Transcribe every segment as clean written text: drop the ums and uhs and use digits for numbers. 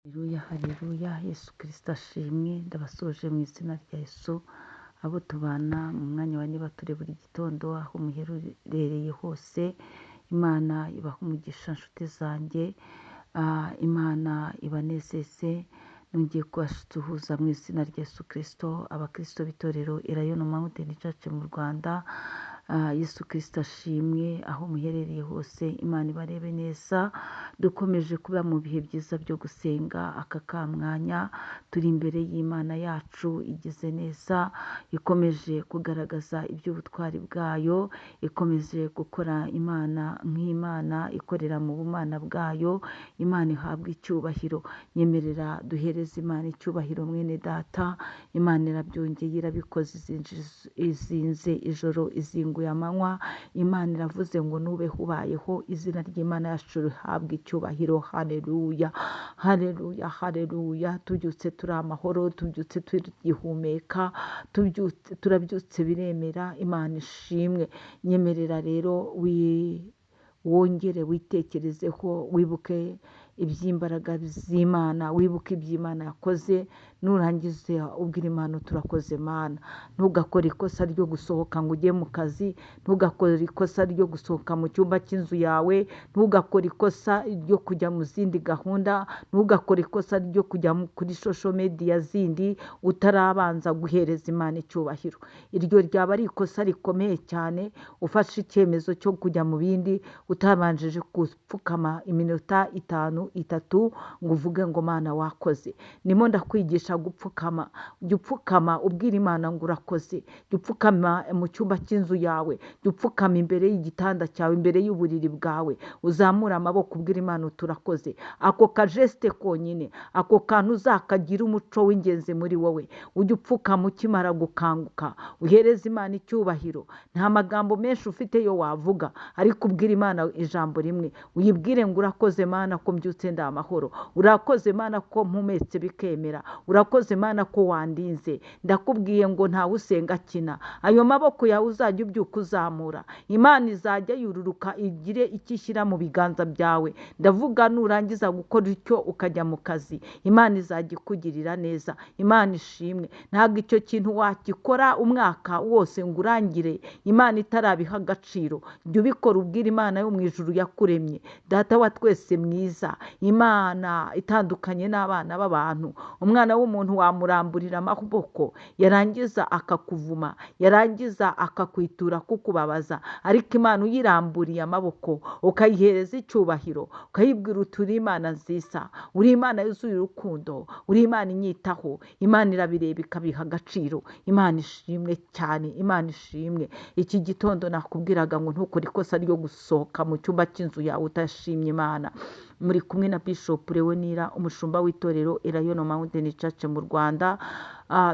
Haleluya, haleluya, Yesu Kristo ashimwe, ndabasoje mu izina rya Yesu, abo tubana mu mwanya wa nibature buri gitondo, aho muherereye hose, Imana ibaha umugisha nshuti zanjye, Imana ibanezeze, nongeye kubasuhuza mu izina rya Yesu Kristo, abakristo b'itorero Elayono Mountain Church mu Rwanda, Yesu Kristo ashimwe, aho muherereye hose, Imana ibarebe neza, dukomeje kuba mu bihe byiza byo gusenga, aka kamwanya turi imbere y'Imana yacu igize neza, ikomeje kugaragaza iby'ubutwari bwayo, ikomeje gukora Imana nk'Imana ikorera mu bumana bwayo, Imana ihabwa icyubahiro, nyemerera duhereze Imana icyubahiro mwene data, Imana irabyongeye irabikoze, izinze ijoro izinguye amanywa, Imana iravuze ngo nube hubayeho, izina ry'Imana yacu rihabwa icyubahiro. Haleluya, haleluya, haleluya, tubyutse turi amahoro, tubyutse tugihumeka, turabyutse biremera, Imana ishimwe. Nyemerera rero wongere witekerezeho, wibuke iby'imbaraga z'Imana, wibuke iby'Imana yakoze, nurangiza ubwira Imana turakoze Mana. Ntugakore ikosa ryo gusohoka ngo ujye mu kazi, ntugakore ikosa ryo gusohoka mu cyumba cy'inzu yawe, ntugakore ikosa ryo kujya mu zindi gahunda, ntugakore ikosa ryo kujya kuri social media zindi utarabanza guhereza Imana icyubahiro. Iryo ryaba ari ikosa rikomeye cyane, ufashe icyemezo cyo kujya mu bindi utabanjije gupfukama iminota 5-3 ngo uvuge ngo Mana wakoze. Nimo ndakwigisha gupfukama, jya upfukama ubwira Imana ngo urakoze, jya upfukama mu cyumba cy'inzu yawe, jya upfukama imbere y'igitanda cyawe, imbere y'uburiri bwawe, uzamura amaboko ubwira Imana turakoze. Ako kajeste konyine, ako kantu uzakagira umuco w'ingenzi muri wowe, ujye upfukama ukimara gukanguka, uhereze Imana icyubahiro. Nta magambo menshi ufite yo wavuga, ariko ubwira Imana ijambo rimwe, uyibwire ngo urakoze Mana ko mbyutse ndi amahoro, urakoze Mana ko mpumetse bikemera, urakoze Mana ko wandinze. Ndakubwiye ngo ntawe usenga akina, ayo maboko yawe uzajya ubyuka uzamura, Imana izajya yururuka igire icyo ishyira mu biganza byawe. Ndavuga nurangiza gukora icyo ukajya mu kazi, Imana izajya ikugirira neza. Imana ishimwe. Ntabwo icyo kintu wakikora umwaka wose ngo urangire Imana itarabiha agaciro. Jya ubikora ubwira Imana yo mu ijuru yakuremye, Data wa twese mwiza, Imana itandukanye n'abana b'abantu. Umwana w'umuntu wamuramburira amaboko, yarangiza akakuvuma, yarangiza akakwitura kukubabaza, ariko Imana uyiramburiye amaboko ukayihereza icyubahiro, ukayibwira uti uri Imana nziza, uri Imana yuzuye urukundo, uri Imana inyitaho, Imana irabireba ikabiha agaciro. Imana ishimwe cyane, Imana ishimwe. Iki gitondo nakubwiraga ngo ntukore ikosa ryo gusohoka mu cyumba cy'inzu yawe utashimye Imana. Muri kumwe na Bishop Leonira, umushumba w'itorero Elayono Mountain Church mu Rwanda.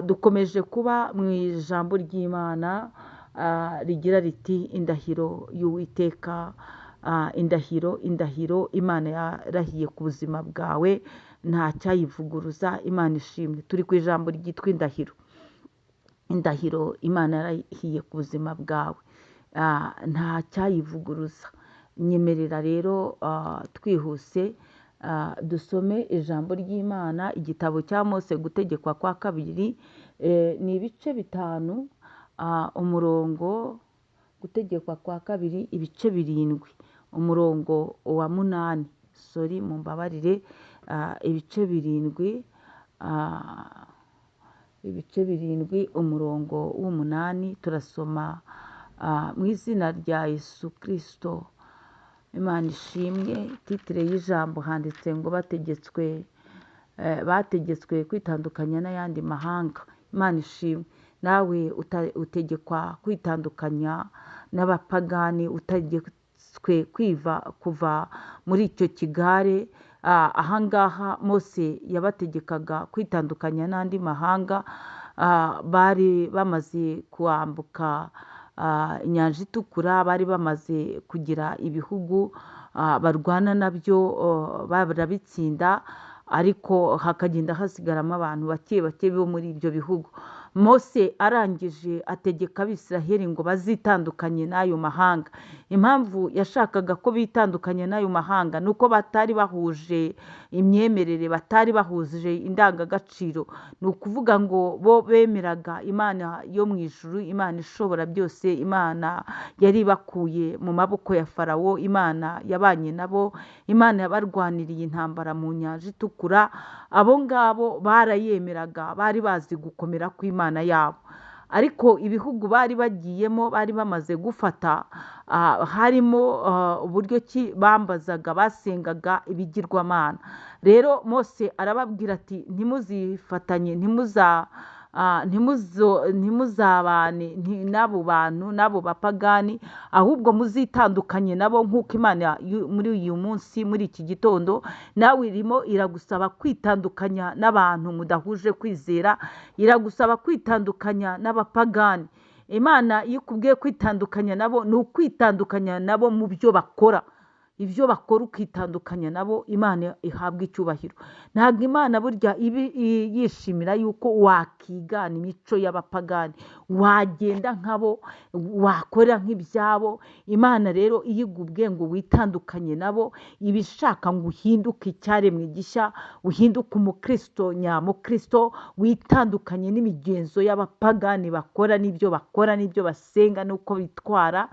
Dukomeje kuba mu ijambo ry'Imana rigira riti indahiro y'Uwiteka, indahiro Imana yarahiye ku buzima bwawe, nta cyayivuguruza. Imana ishimwe. Turi ku ijambo ryitwa indahiro Imana yarahiye ku buzima bwawe, nta cyayivuguruza. Nyemerera rero twihuse dusome ijambo ry'Imana, igitabo cya Mose gutegekwa kwa 2, ni ibice 5, umurongo gutegekwa kwa 2 ibice 7, umurongo wa 8, mumbabarire, ibice 7, umurongo w'8. Turasoma mu izina rya Yesu Kristo. Imana ishimwe. Titire y'ijambo handitse ngo bategetswe kwitandukanya n'ayandi mahanga. Imana ishimwe. Nawe utegekwa kwitandukanya n'abapagani, utegetswe kuva muri icyo kigare. Ahangaha Mose yabategekaga kwitandukanya n'andi mahanga, bari bamaze kwambuka inyanja itukura, bari bamaze kugira ibihugu barwana nabyo, barabitsinda, ariko hakagenda hasigaramo abantu bake bo muri ibyo bihugu. Mose arangije ategeka abisiraheli ngo bazitandukanye n'ayo mahanga. Impamvu yashakaga ko bitandukanye n'ayo mahanga ni uko batari bahuje imyemerere, batari bahuje indangagaciro. Ni ukuvuga ngo bo bemeraga Imana yo mu ijuru, Imana ishobora byose, Imana yari ibakuye mu maboko ya Farawo, Imana yabanye nabo, Imana yabarwaniriye intambara mu nyanja itukura. Abo ngabo barayemeraga, bari bazi gukomera kw'Imana yabo. Ariko ibihugu bari bagiyemo bari bamaze gufata, harimo uburyo ki bambazaga, basengaga ibigirwamana. Rero Mose arababwira ati ntimuzifatanye, ntimuzabane n'abo bantu, n'abo bapagani, ahubwo muzitandukanye nabo nk'uko Imana muri uyu munsi, muri iki gitondo nawe irimo iragusaba kwitandukanya n'abantu mudahuje kwizera, iragusaba kwitandukanya n'abapagani. Imana iyo ikubwiye kwitandukanya nabo ni ukwitandukanya nabo mu byo bakora. Ibyo bakora ukitandukanya nabo, Imana ihabwa icyubahiro. Ntabwo Imana burya yishimira yuko wakigana imico y'abapagani, wagenda nkabo, wakora nk'ibyabo. Imana rero iyo igubwiye ngo witandukanye nabo, iba ishaka ngo uhinduke icyaremwe gishya, uhinduke umukristo nyamukristo, witandukanye n'imigenzo y'abapagani bakora, n'ibyo bakora, n'ibyo basenga, n'uko bitwara.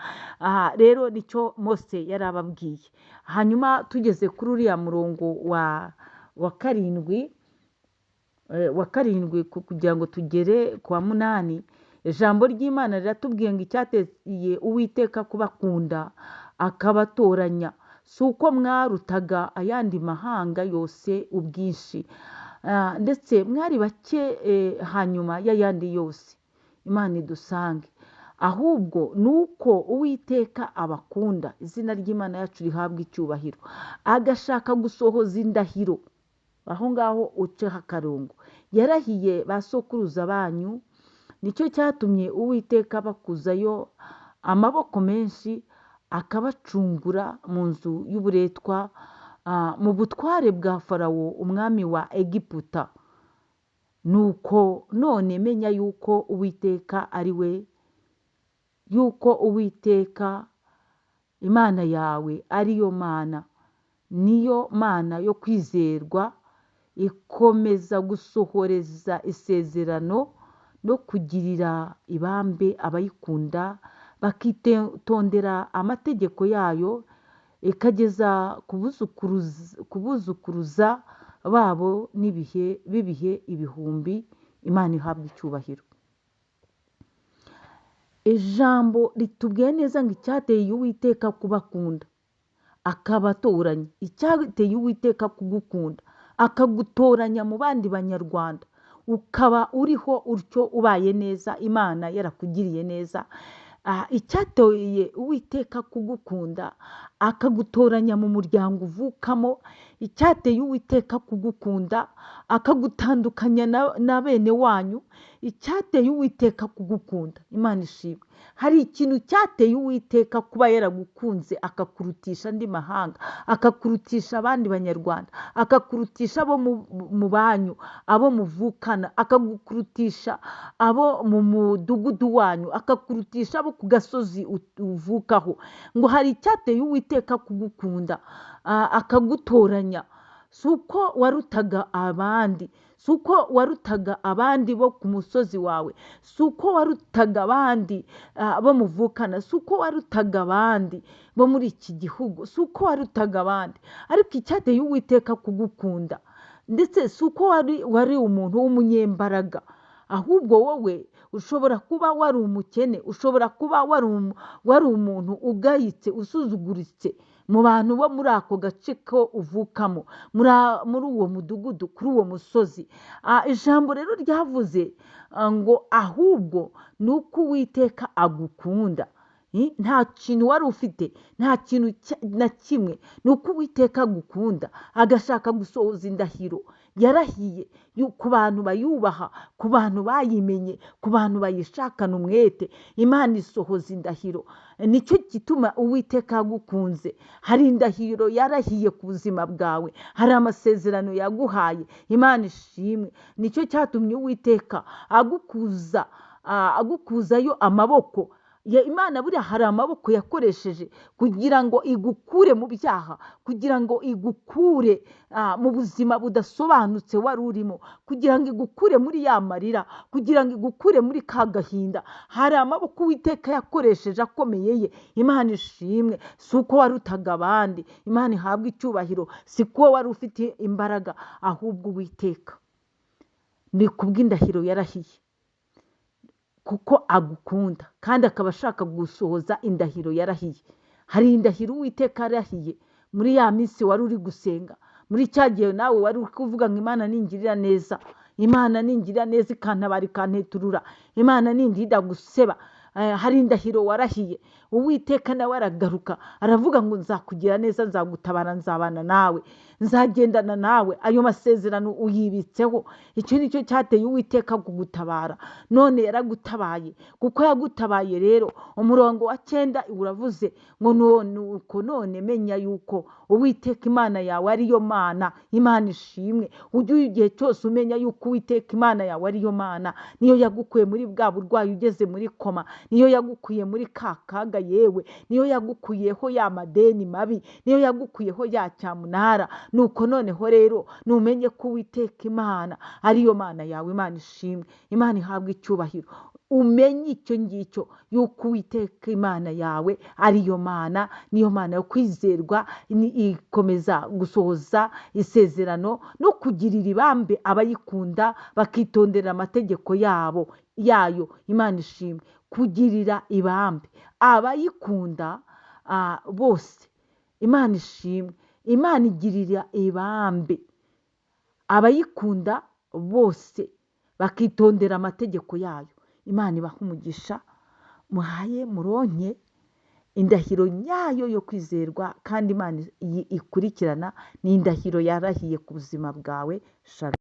Rero nicyo Mose yari ababwiye. Hanyuma tugeze kuri uriya murongo wa karindwi kugira ngo tugere ku wa munani, ijambo ry'Imana riratubwiye ngo icyateye Uwiteka kubakunda akabatoranya si uko mwarutaga ayandi mahanga yose ubwinshi, ndetse mwari bake hanyuma y'ayandi yose. Imana idusange. Ahubwo ni uko Uwiteka abakunda, izina ry'Imana yacu rihabwa icyubahiro, agashaka gusohoza indahiro. Aho ngaho uceho akarongo. Yarahiye ba sokuruza banyu, nicyo cyatumye Uwiteka abakuzayo amaboko menshi, akabacungura mu nzu y'uburetwa, mu butware bwa Farawo umwami wa Egiputa. Nuko none menya yuko Uwiteka ari we, yuko Uwiteka Imana yawe ariyo Mana, niyo Mana yo kwizerwa, ikomeza gusohoreza isezerano no kugirira ibambe abayikunda, bakitondera amategeko yayo, ikageza ku buzukuruza babo b'ibihe ibihumbi. Imana ihabwa icyubahiro. Ijambo ritubwiye neza ngo icyateye Uwiteka kubakunda akabatoranya, icyateye Uwiteka kugukunda akagutoranya mu bandi banyarwanda, ukaba uriho utyo ubaye neza, Imana yarakugiriye neza. Icyateye Uwiteka kugukunda akagutoranya mu muryango uvukamo, icyateye Uwiteka kugukunda akagutandukanya na bene wanyu, icyateye Uwiteka kugukunda. Imana ishimwe. Hari ikintu cyateye Uwiteka kuba yaragukunze akakurutisha andi mahanga, akakurutisha abandi banyarwanda, akakurutisha abo mu banyu, abo muvukana, akagukurutisha abo mu mudugudu wanyu, akakurutisha abo ku gasozi uvukaho. Ngo hari icyateye Uwiteka kugukunda akagutoranya. Si uko warutaga abandi, si uko warutaga abandi bo ku musozi wawe, si uko warutaga abandi bo muvukana, si uko warutaga abandi bo muri iki gihugu, si uko warutaga abandi, ariko icyateye Uwiteka kugukunda, ndetse si uko wari umuntu w'umunyembaraga, ahubwo wowe ushobora kuba wari umukene, ushobora kuba wari umuntu ugayitse, usuzuguritse mu bantu bo muri ako gace ko uvukamo, muri uwo mudugudu, kuri uwo musozi. Ijambo rero ryavuze ngo ahubwo ni uko Uwiteka agukunda. nta kintu wari ufite, nta kintu na kimwe. Ni uko Uwiteka agukunda agashaka gusohoza indahiro yarahiye ku bantu bayubaha, ku bantu bayimenye, ku bantu bayishakana umwete. Imana isohoza indahiro. Nicyo gituma Uwiteka agukunze. Hari indahiro yarahiye ku buzima bwawe, hari amasezerano yaguhaye. Imana ishimwe. Nicyo cyatumye Uwiteka agukuzayo amaboko. Imana buriya hari amaboko yakoresheje kugira ngo igukure mu byaha, kugira ngo igukure mu buzima budasobanutse wari urimo, kugira ngo igukure muri ya marira, kugira ngo igukure muri ka gahinda. Hari amaboko Uwiteka yakoresheje akomeye ye. Imana ishimwe. Si uko warutaga abandi, Imana ihabwa icyubahiro, si ko wari ufite imbaraga, ahubwo Uwiteka ni kubw'indahiro yarahiye, kuko agukunda kandi akaba ashaka gusohoza indahiro yarahiye. Hari indahiro Uwiteka yarahiye muri ya minsi wari uri gusenga, muri cya gihe nawe wari uri kuvuga ngo Imana ningirira neza, Imana ningirira neza ikantabara ikanteturura, Imana nindinda guseba. Hari indahiro warahiye. Uwiteka nawe aragaruka aravuga ngo nzakugira neza, nzagutabara, nzabana nawe, nzagendana nawe. Ayo masezerano uyibitseho. Icyo nicyo cyateye Uwiteka kugutabara. None yaragutabaye. Kuko yagutabaye rero, umurongo wa 9 uravuze ngo none menya yuko Uwiteka Imana yawe ariyo Mana. Imana ishimwe. Ujye igihe cyose umenya yuko Uwiteka Imana yawe ariyo Mana. Niyo yagukuye muri bwa burwayi ugeze muri koma, niyo yagukuye muri kaga yewe, niyo yagukuyeho ya madeni mabi, niyo yagukuyeho ya cyamunara. Nuko noneho rero numenye ko Uwiteka Imana ariyo Mana yawe. Imana ishimwe. Imana ihabwa icyubahiro. Umenye icyo ngicyo yuko Uwiteka Imana yawe ariyo Mana, niyo Mana yo kwizerwa, ikomeza gusohoza isezerano no kugirira ibambe abayikunda bakitondera amategeko yayo. Imana ishimwe. Kugirira ibambe abayikunda bose. Imana ishimwe. Imana igirira ibambe abayikunda bose bakitondera amategeko yayo. Imana ibaha umugisha, muhaye muronke indahiro nyayo yo kwizerwa, kandi Imana ikurikirana ni indahiro yarahiye ku buzima bwawe. Shalom.